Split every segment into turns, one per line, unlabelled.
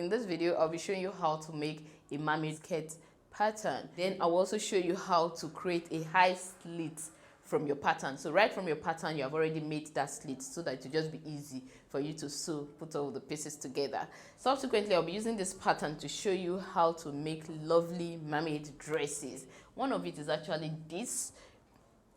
In this video, I'll be showing you how to make a mermaid skirt pattern. Then I'll also show you how to create a high slit from your pattern. So right from your pattern, you have already made that slit so that it will just be easy for you to sew, put all the pieces together. Subsequently, I'll be using this pattern to show you how to make lovely mermaid dresses. One of it is actually this.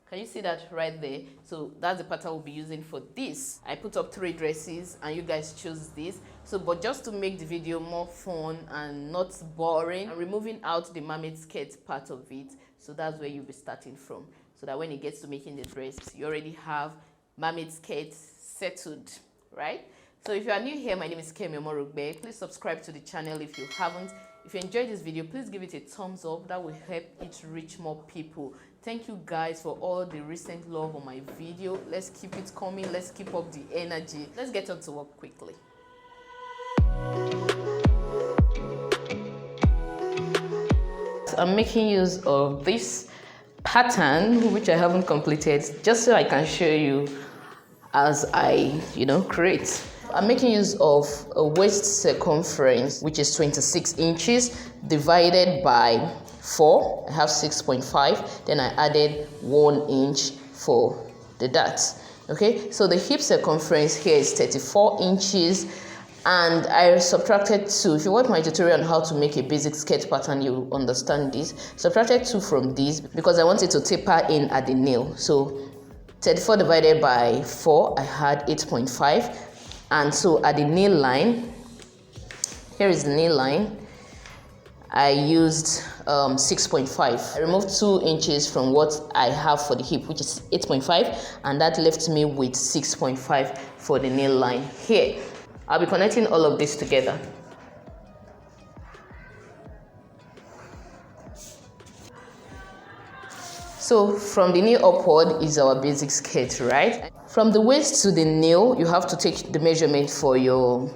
Can you see that right there? So that's the pattern we'll be using for this. I put up 3 dresses and you guys choose this. So, but just to make the video more fun and not boring, I'm removing out the mermaid skirt part of it. So that's where you'll be starting from. So that when it gets to making the dress, you already have mermaid skirts settled, right? So if you are new here, my name is Kemafrik. Please subscribe to the channel if you haven't. If you enjoyed this video, please give it a thumbs up. That will help it reach more people. Thank you guys for all the recent love on my video. Let's keep it coming. Let's keep up the energy. Let's get on to work quickly. I'm making use of this pattern, which I haven't completed, just so I can show you as I, create. I'm making use of a waist circumference, which is 26 inches divided by 4. I have 6.5. Then I added 1 inch for the darts. Okay, so the hip circumference here is 34 inches. And I subtracted 2. If you watch my tutorial on how to make a basic skirt pattern, you understand this. Subtracted 2 from this because I wanted to taper in at the nail. So 34 divided by 4, I had 8.5. And so at the nail line, here is the nail line, I used 6.5. I removed 2 inches from what I have for the hip, which is 8.5, and that left me with 6.5 for the nail line here. I'll be connecting all of this together. So from the nail upward is our basic skirt, right? From the waist to the nail, you have to take the measurement for your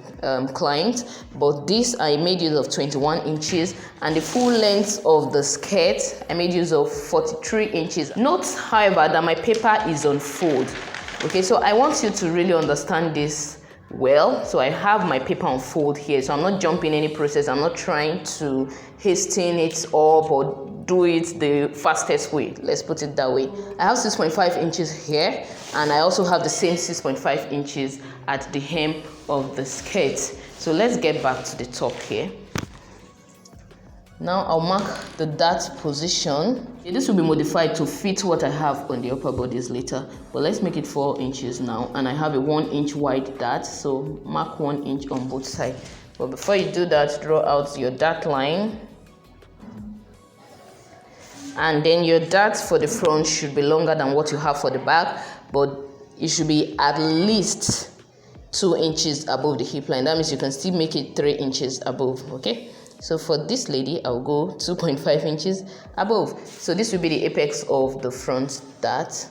client. But this, I made use of 21 inches. And the full length of the skirt, I made use of 43 inches. Note, however, that my paper is on fold. Okay, so I want you to really understand this well. So I have my paper on fold here. So I'm not jumping any process. I'm not trying to hasten it up or do it the fastest way. Let's put it that way. I have 6.5 inches here, and I also have the same 6.5 inches at the hem of the skirt. So let's get back to the top here. Now I'll mark the dart position. This will be modified to fit what I have on the upper bodice later, but let's make it 4 inches now. And I have a 1 inch wide dart, so mark 1 inch on both sides. But before you do that, draw out your dart line. And then your dart for the front should be longer than what you have for the back, but it should be at least 2 inches above the hip line. That means you can still make it 3 inches above, okay? So for this lady, I'll go 2.5 inches above. So this will be the apex of the front dart,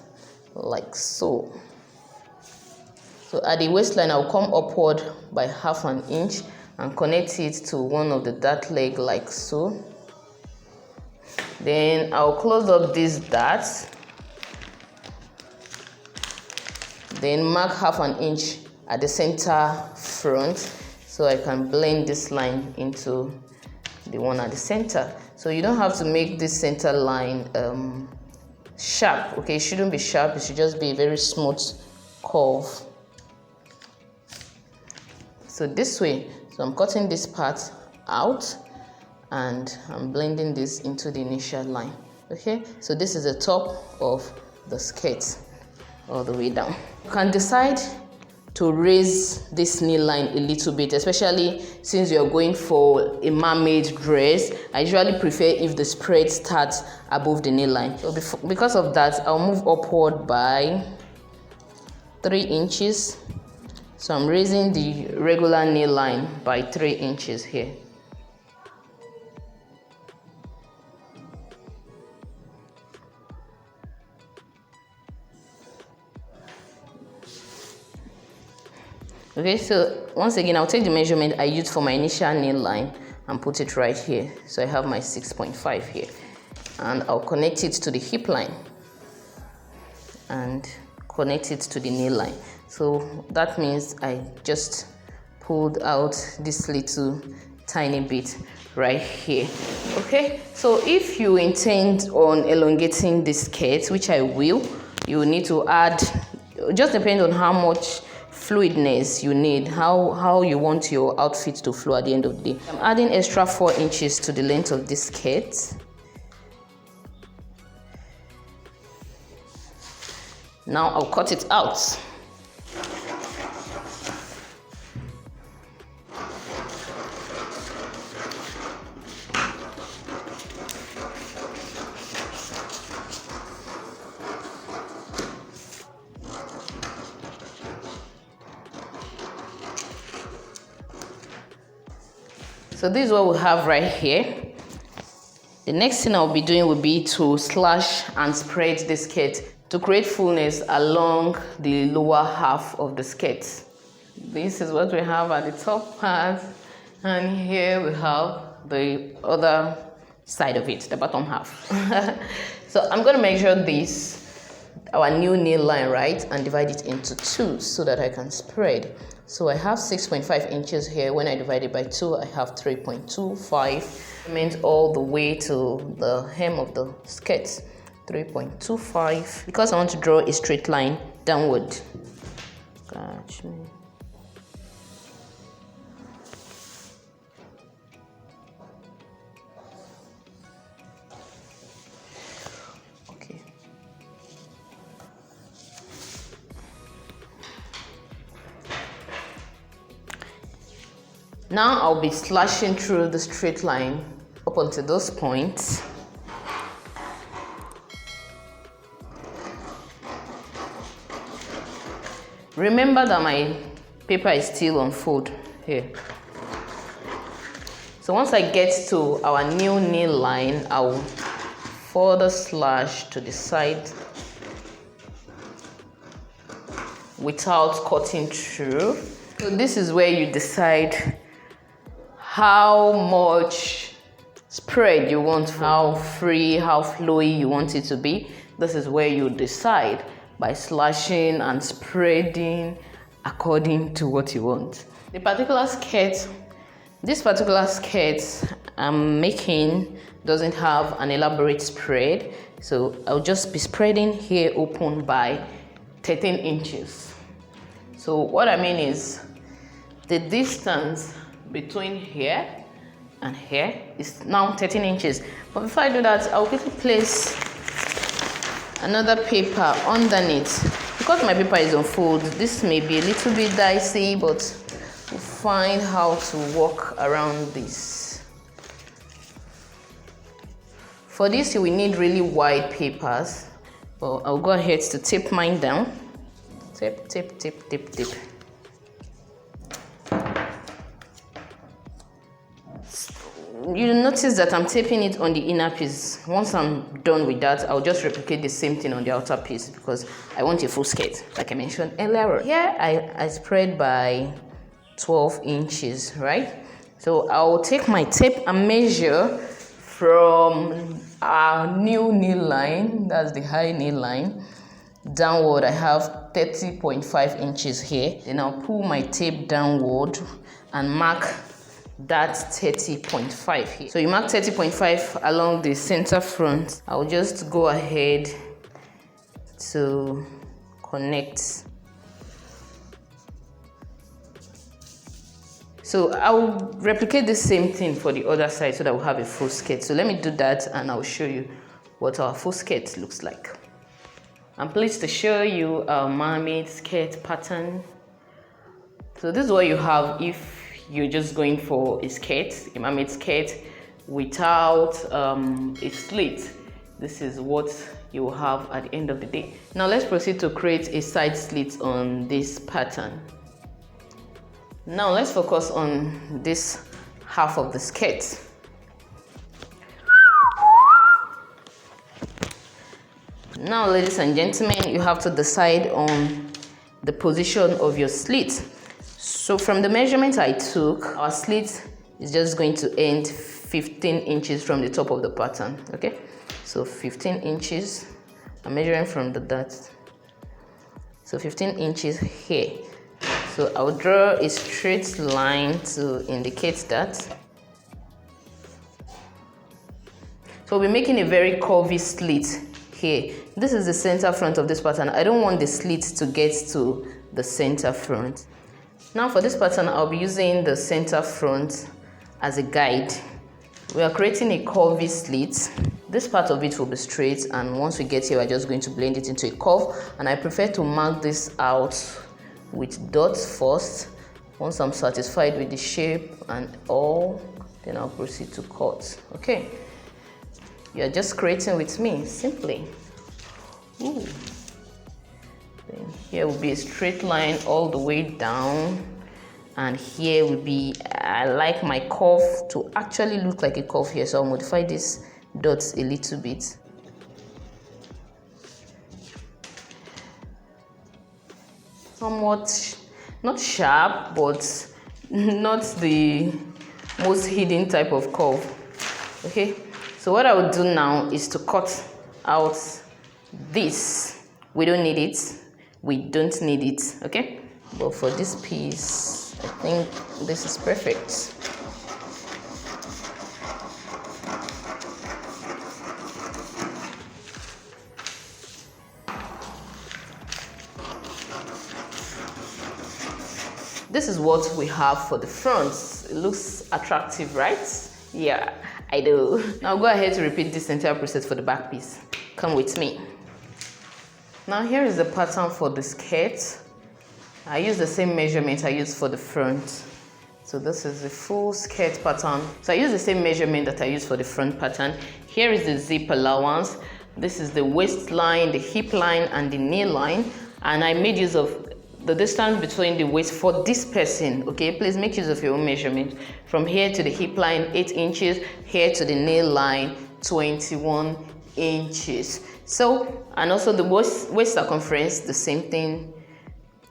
like so. So at the waistline, I'll come upward by ½ an inch and connect it to one of the dart leg, like so. Then I'll close up this dart. Then mark ½ an inch at the center front so I can blend this line into the one at the center. So you don't have to make this center line sharp, okay? It shouldn't be sharp, it should just be a very smooth curve. So this way, so I'm cutting this part out and I'm blending this into the initial line, okay? So this is the top of the skirt all the way down. You can decide to raise this knee line a little bit, especially since you're going for a mermaid dress. I usually prefer if the spread starts above the knee line. So because of that, I'll move upward by 3 inches. So I'm raising the regular knee line by 3 inches here. Okay, so once again, I'll take the measurement I used for my initial nail line and put it right here. So I have my 6.5 here. And I'll connect it to the hip line and connect it to the nail line. So that means I just pulled out this little tiny bit right here. Okay, so if you intend on elongating the skirt, which I will, you need to add, just depend on how much fluidness you need, how you want your outfit to flow at the end of the day. I'm adding extra 4 inches to the length of this skirt. Now I'll cut it out. So this is what we have right here. The next thing I'll be doing will be to slash and spread the skirt to create fullness along the lower half of the skirt. This is what we have at the top part, and here we have the other side of it, the bottom half. So I'm going to measure this, our new nail line, right, and divide it into 2 so that I can spread. So I have 6.5 inches here. When I divide it by 2, I have 3.25. It means all the way to the hem of the skirt. 3.25, because I want to draw a straight line downward. Catch me. Okay. Now I'll be slashing through the straight line up until those points. Remember that my paper is still on fold here. So once I get to our new nail line, I'll further slash to the side without cutting through. So this is where you decide how much spread you want, how free, how flowy you want it to be. This is where you decide by slashing and spreading according to what you want. This particular skirt I'm making doesn't have an elaborate spread, so I'll just be spreading here open by 13 inches. So what I mean is the distance between here and here is now 13 inches. But before I do that, I'll quickly place another paper underneath. Because my paper is on fold, this may be a little bit dicey, but we'll find how to work around this. For this, you will need really wide papers. But I'll go ahead to tape mine down. Tape, tape, tape, tape, tape. You'll notice that I'm taping it on the inner piece. Once I'm done with that, I'll just replicate the same thing on the outer piece because I want a full skirt, like I mentioned earlier. Here, I spread by 12 inches, right? So I'll take my tape and measure from our new nail line, that's the high nail line, downward. I have 30.5 inches here. Then I'll pull my tape downward and mark that 30.5 here. So you mark 30.5 along the center front. I'll just go ahead to connect. So I'll replicate the same thing for the other side so that we'll have a full skirt. So let me do that and I'll show you what our full skirt looks like. I'm pleased to show you our mermaid skirt pattern. So this is what you have if you're just going for a skirt, a mermaid skirt without a slit. This is what you will have at the end of the day. Now let's proceed to create a side slit on this pattern. Now let's focus on this half of the skirt. Now, ladies and gentlemen, you have to decide on the position of your slit. So from the measurement I took, our slit is just going to end 15 inches from the top of the pattern, okay? So 15 inches, I'm measuring from the dot. So 15 inches here. So I'll draw a straight line to indicate that. So we're making a very curvy slit here. This is the center front of this pattern. I don't want the slit to get to the center front. Now for this pattern, I'll be using the center front as a guide. We are creating a curvy slit. This part of it will be straight, and once we get here, we're just going to blend it into a curve. And I prefer to mark this out with dots first. Once I'm satisfied with the shape and all, then I'll proceed to cut. Okay, you're just creating with me, simply. Ooh. Then here will be a straight line all the way down, and here will be, I like my curve to actually look like a curve here, so I'll modify this dots a little bit. Somewhat not sharp, but not the most hidden type of curve. Okay, so what I will do now is to cut out this. We don't need it, we don't need it. Okay, but for this piece I think this is perfect. This is what we have for the front. It looks attractive, right? Yeah, I do. Now go ahead to repeat this entire process for the back piece. Come with me. Now here is the pattern for the skirt. I use the same measurement I used for the front. So this is the full skirt pattern. So I use the same measurement that I used for the front pattern. Here is the zip allowance. This is the waistline, the hip line, and the knee line. And I made use of the distance between the waist for this person. Okay, please make use of your own measurement. From here to the hip line, 8 inches. Here to the knee line, 21 inches. So, and also the waist circumference, the same thing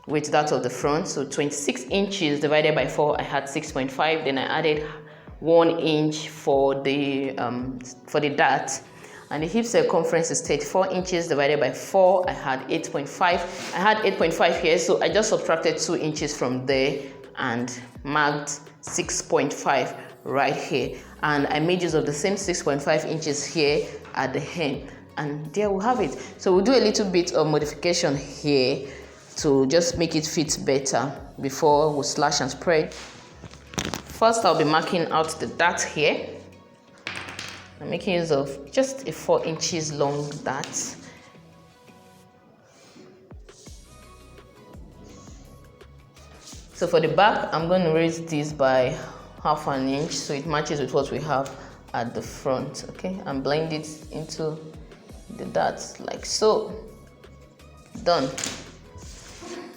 with that of the front. So 26 inches divided by 4, I had 6.5. Then I added 1 inch for the dart. And the hip circumference is 34 inches divided by 4. I had 8.5. I had 8.5 here, so I just subtracted 2 inches from there and marked 6.5 right here. And I made use of the same 6.5 inches here at the hem. And there we have it. So we'll do a little bit of modification here to just make it fit better before we slash and spread. First, I'll be marking out the dart here. I'm making use of just a 4 inches long dart. So for the back, I'm going to raise this by ½ an inch so it matches with what we have at the front. Okay, and blend it into the darts like so. Done.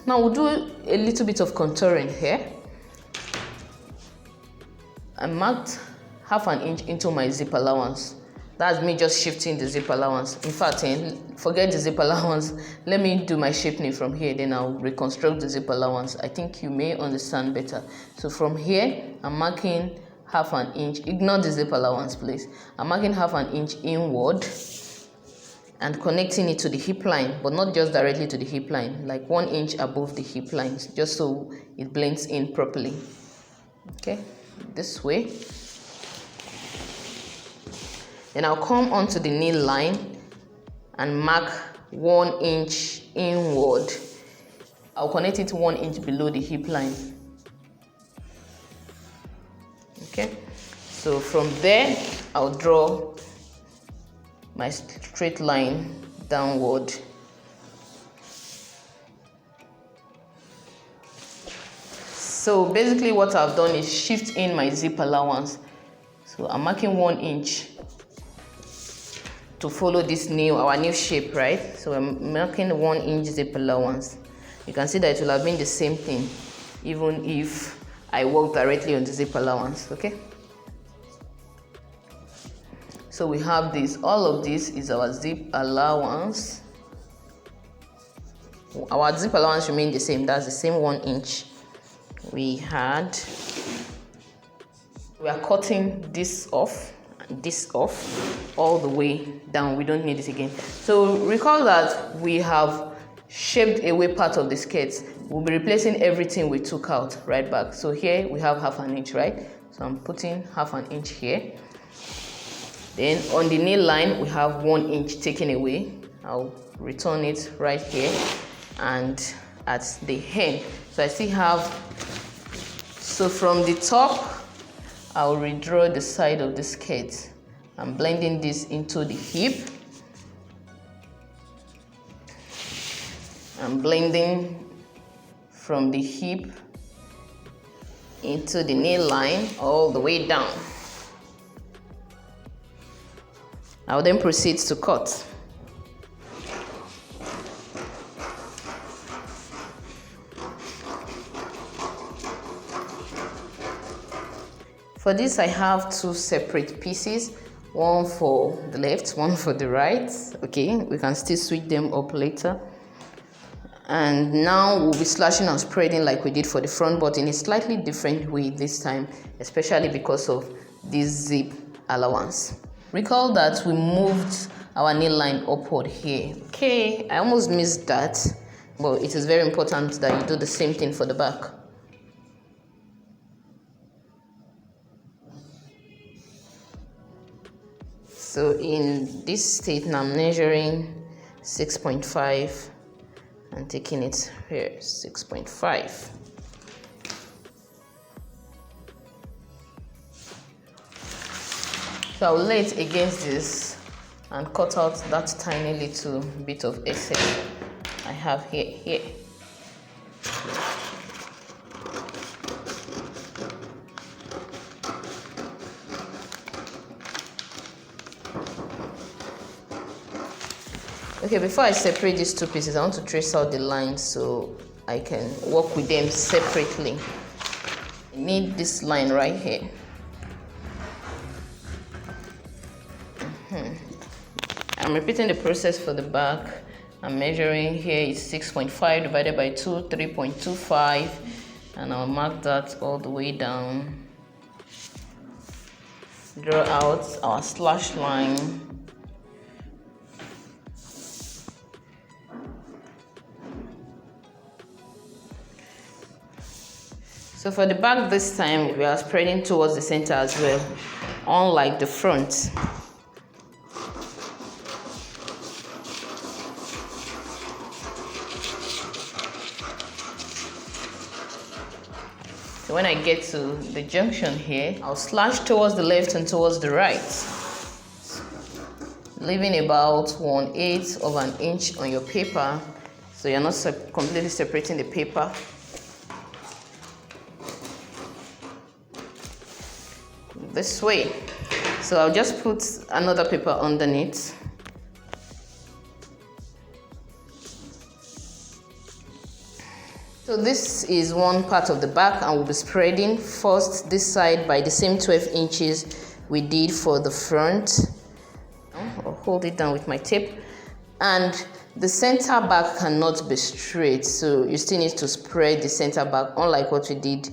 Now we'll do a little bit of contouring here. I marked ½ an inch into my zip allowance. That's me just shifting the zip allowance. In fact, forget the zip allowance. Let me do my shaping from here, then I'll reconstruct the zip allowance. I think you may understand better. So from here, I'm marking ½ an inch. Ignore the zip allowance, please. I'm marking ½ an inch inward and connecting it to the hip line, but not just directly to the hip line, like 1 inch above the hip line, just so it blends in properly. Okay, this way. Then I'll come onto the knee line and mark 1 inch inward. I'll connect it 1 inch below the hip line. Okay, so from there, I'll draw my straight line downward. So basically what I've done is shift in my zip allowance. So I'm marking 1 inch to follow this our new shape, right? So I'm marking 1 inch zip allowance. You can see that it will have been the same thing even if I work directly on the zip allowance. Okay, so we have this. All of this is our zip allowance. Our zip allowance remained the same. That's the same 1 inch we had. We are cutting this off all the way down. We don't need it again. So recall that we have shaped away part of the skirt. We'll be replacing everything we took out right back. So here we have ½ an inch, right? So I'm putting ½ an inch here. Then on the nail line, we have 1 inch taken away. I'll return it right here and at the hem. So I still have, so from the top, I'll redraw the side of the skirt. I'm blending this into the hip. I'm blending from the hip into the nail line all the way down. I'll then proceed to cut. For this, I have 2 separate pieces, one for the left, one for the right. Okay, we can still switch them up later. And now we'll be slashing and spreading like we did for the front, but in a slightly different way this time, especially because of this zip allowance. Recall that we moved our nail line upward here. Okay, I almost missed that, but it is very important that you do the same thing for the back. So in this state, now I'm measuring 6.5 and taking it here, 6.5. So I'll lay it against this and cut out that tiny little bit of excess I have here. Okay, before I separate these 2 pieces, I want to trace out the lines so I can work with them separately. I need this line right here. I'm repeating the process for the back. I'm measuring here is 6.5 divided by 2, 3.25, and I'll mark that all the way down. Draw out our slash line. So for the back this time, we are spreading towards the center as well, unlike the front. So when I get to the junction here, I'll slash towards the left and towards the right, leaving about 1/8 of an inch on your paper, so you're not completely separating the paper. This way. So I'll just put another paper underneath. So this is one part of the back, and we'll be spreading first this side by the same 12 inches we did for the front. I'll hold it down with my tape. And the center back cannot be straight, so you still need to spread the center back, unlike what we did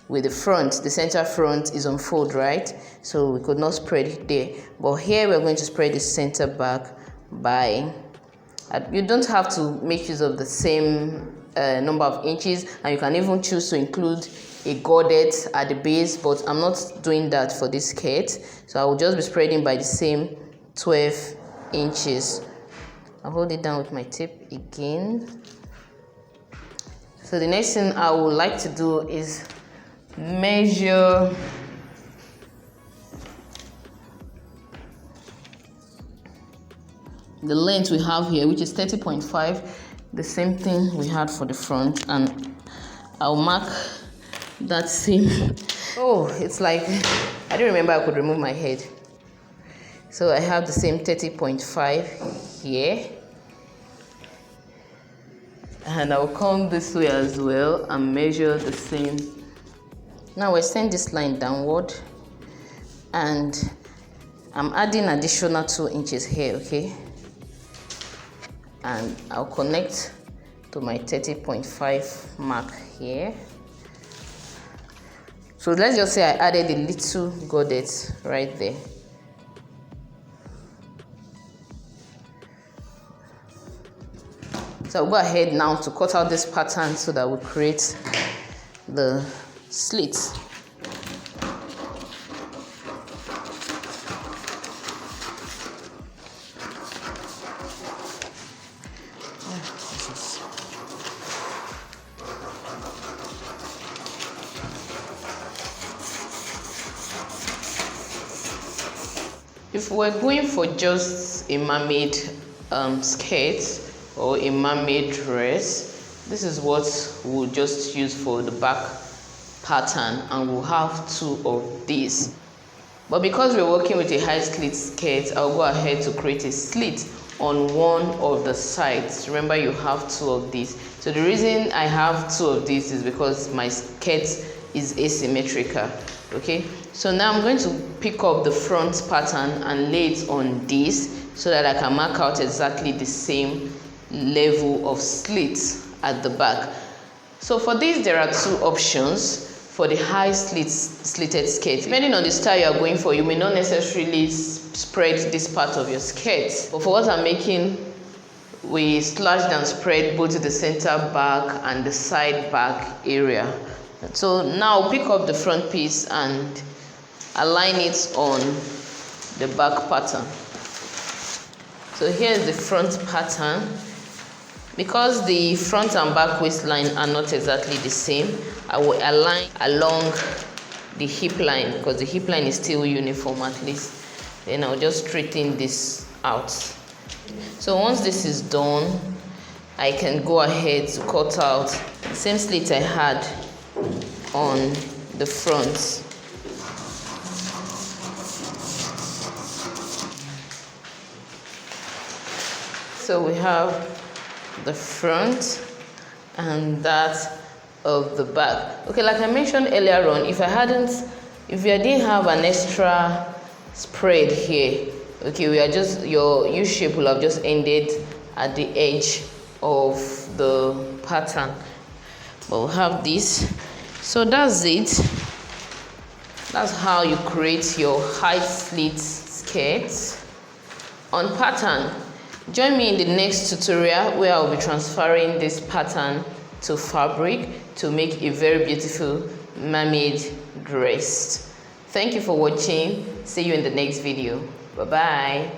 with the front. The center front is on fold, right? So we could not spread it there. But here we're going to spread the center back by, you don't have to make use of the same number of inches, and you can even choose to include a gorded at the base, but I'm not doing that for this skirt. So I will just be spreading by the same 12 inches. I'll hold it down with my tape again. So the next thing I would like to do is measure the length we have here, which is 30.5, the same thing we had for the front, and I'll mark that same. Oh, it's like I didn't remember I could remove my head. So I have the same 30.5 here, and I'll come this way as well and measure the same. Now I extend this line downward, and I'm adding additional 2 inches here, okay? And I'll connect to my 30.5 mark here. So let's just say I added a little gorded right there. So I'll go ahead now to cut out this pattern so that we create the slits. If we're going for just a mermaid skirt or a mermaid dress, this is what we'll just use for the back pattern, and we'll have 2 of these. But because we're working with a high slit skirt, I'll go ahead to create a slit on one of the sides. Remember, you have 2 of these. So the reason I have 2 of these is because my skirt is asymmetrical. Okay, so now I'm going to pick up the front pattern and lay it on this so that I can mark out exactly the same level of slits at the back. So for this, there are 2 options for the high slitted skirt. Depending on the style you are going for, you may not necessarily spread this part of your skirt. But for what I'm making, we slashed and spread both the center back and the side back area. So now pick up the front piece and align it on the back pattern. So here's the front pattern. Because the front and back waistline are not exactly the same, I will align along the hip line, because the hip line is still uniform at least. Then I'll just straighten this out. So once this is done, I can go ahead to cut out the same slit I had on the front. So we have the front and that of the back. Okay, like I mentioned earlier on, if I didn't have an extra spread here, okay, we are just, your U shape will have just ended at the edge of the pattern. But we'll have this. So that's it. That's how you create your high slit skirt on pattern. Join me in the next tutorial where I'll be transferring this pattern to fabric to make a very beautiful mermaid dress. Thank you for watching. See you in the next video. Bye-bye.